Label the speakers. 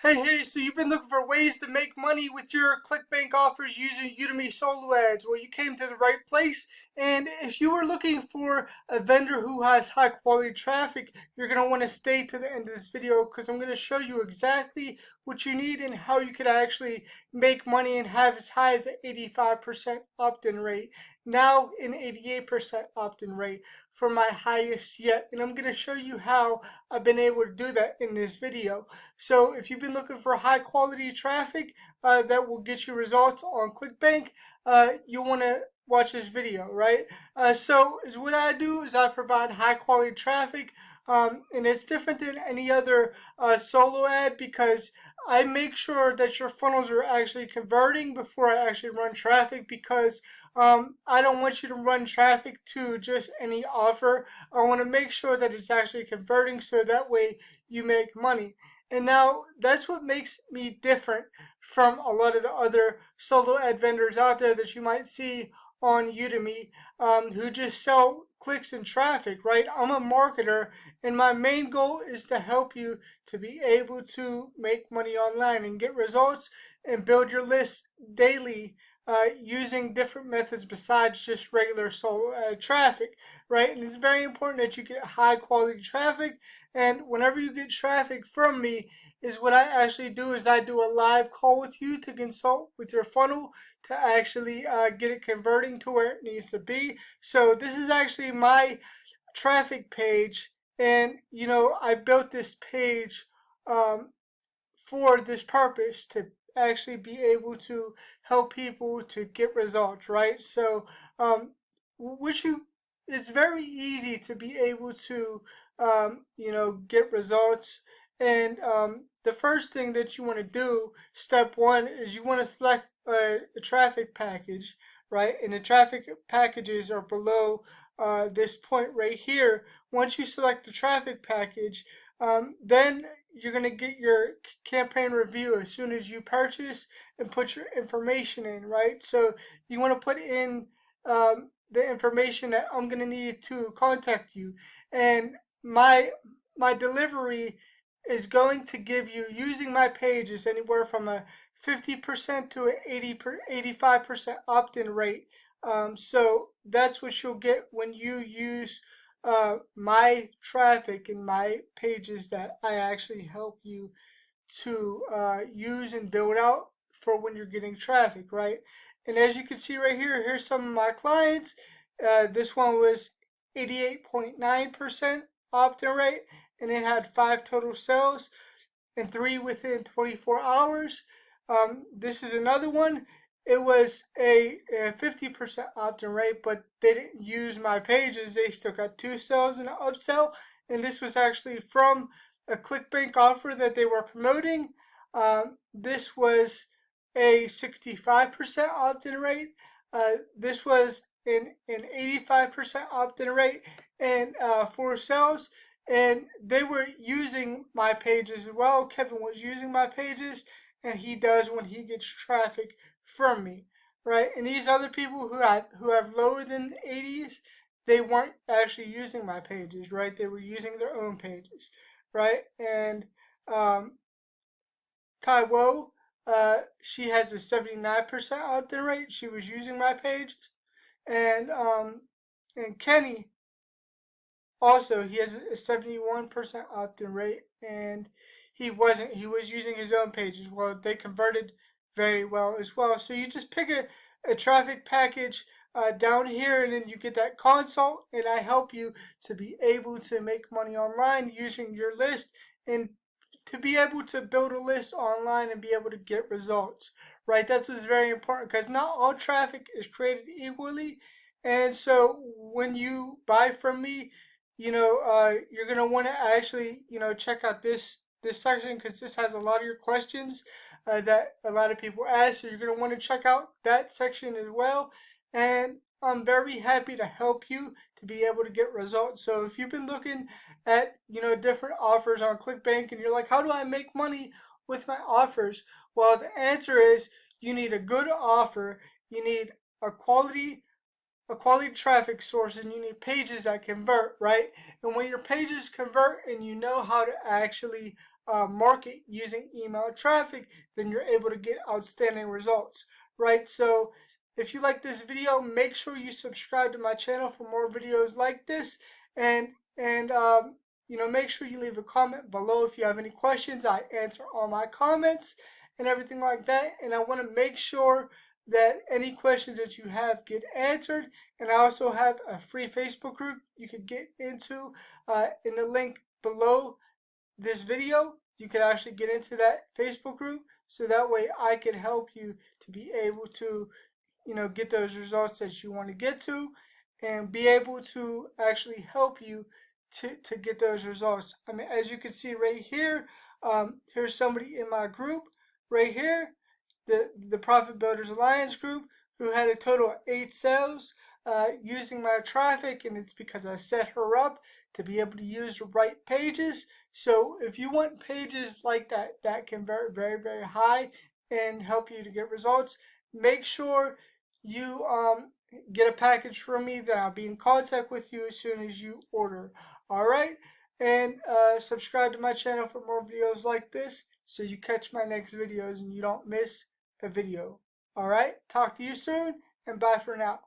Speaker 1: Hey, so you've been looking for ways to make money with your Clickbank offers using Udimi solo ads. Well, you came to the right place. And if you were looking for a vendor who has high quality traffic, you're going to want to stay to the end of this video because I'm going to show you exactly what you need and how you could actually make money and have as high as an 85% opt-in rate. Now an 88% opt-in rate for my highest yet. And I'm going to show you how I've been able to do that in this video. So if you've been looking for high quality traffic that will get you results on Clickbank, you'll want to watch this video, right? So what I do is I provide high quality traffic, and it's different than any other solo ad because I make sure that your funnels are actually converting before I actually run traffic, because I don't want you to run traffic to just any offer. I want to make sure that it's actually converting so that way you make money. And now that's what makes me different from a lot of the other solo ad vendors out there that you might see on Udemy, who just sell clicks and traffic, right? I'm a marketer, and my main goal is to help you to be able to make money online and get results and build your list daily using different methods besides just regular solo ad traffic, right? And it's very important that you get high quality traffic. And whenever you get traffic from me, is what I actually do is I do a live call with you to consult with your funnel to actually get it converting to where it needs to be. So this is actually my traffic page, and I built this page for this purpose, to actually be able to help people to get results, right? So which you it's very easy to be able to get results. And the first thing that you want to do, step one, is you want to select a traffic package, right? And the traffic packages are below this point right here. Once you select the traffic package, then you're going to get your campaign review as soon as you purchase and put your information in, right? So you want to put in the information that I'm going to need to contact you. And my delivery is going to give you, using my pages, anywhere from a 50% to an 85% opt-in rate. So that's what you'll get when you use my traffic and my pages that I actually help you to use and build out for when you're getting traffic, right? And as you can see right here, here's some of my clients. This one was 88.9% opt-in rate, and it had 5 total sales and 3 within 24 hours. This is another one. It was a 50% opt-in rate, but they didn't use my pages. They still got 2 sales and an upsell. And this was actually from a Clickbank offer that they were promoting. This was a 65% opt-in rate. This was an 85% opt-in rate, and 4 sales. And they were using my pages as well. Kevin was using my pages, and he does when he gets traffic from me, right? And these other people who have lower than the 80s, they weren't actually using my pages, right? They were using their own pages, right? And Taiwo, she has a 79% opt-in rate. She was using my pages, and Kenny also, he has a 71% opt-in rate, and he wasn't. He was using his own pages. Well, they converted very well as well. So you just pick a traffic package down here, and then you get that consult, and I help you to be able to make money online using your list, and to be able to build a list online and be able to get results, right? That's what's very important, because not all traffic is created equally. And so when you buy from me, you're gonna want to actually, check out this section, because this has a lot of your questions that a lot of people ask. So you're gonna want to check out that section as well. And I'm very happy to help you to be able to get results. So if you've been looking at different offers on Clickbank and you're like, how do I make money with my offers? Well, the answer is you need a good offer. You need a quality traffic source, and you need pages that convert, right? And when your pages convert and you know how to actually market using email traffic, then you're able to get outstanding results, right? So if you like this video, make sure you subscribe to my channel for more videos like this, and make sure you leave a comment below if you have any questions. I answer all my comments and everything like that, and I want to make sure that any questions that you have get answered. And I also have a free Facebook group you can get into in the link below this video. You can actually get into that Facebook group, so that way I can help you to be able to get those results that you want to get to, and be able to actually help you to get those results. I mean, as you can see right here, here's somebody in my group right here, the Profit Builders Alliance group, who had a total of 8 sales using my traffic, and it's because I set her up to be able to use the right pages. So if you want pages like that convert very, very high and help you to get results, make sure you get a package from me, that I'll be in contact with you as soon as you order. All right, and subscribe to my channel for more videos like this, so you catch my next videos and you don't miss a video. All right, talk to you soon, and bye for now.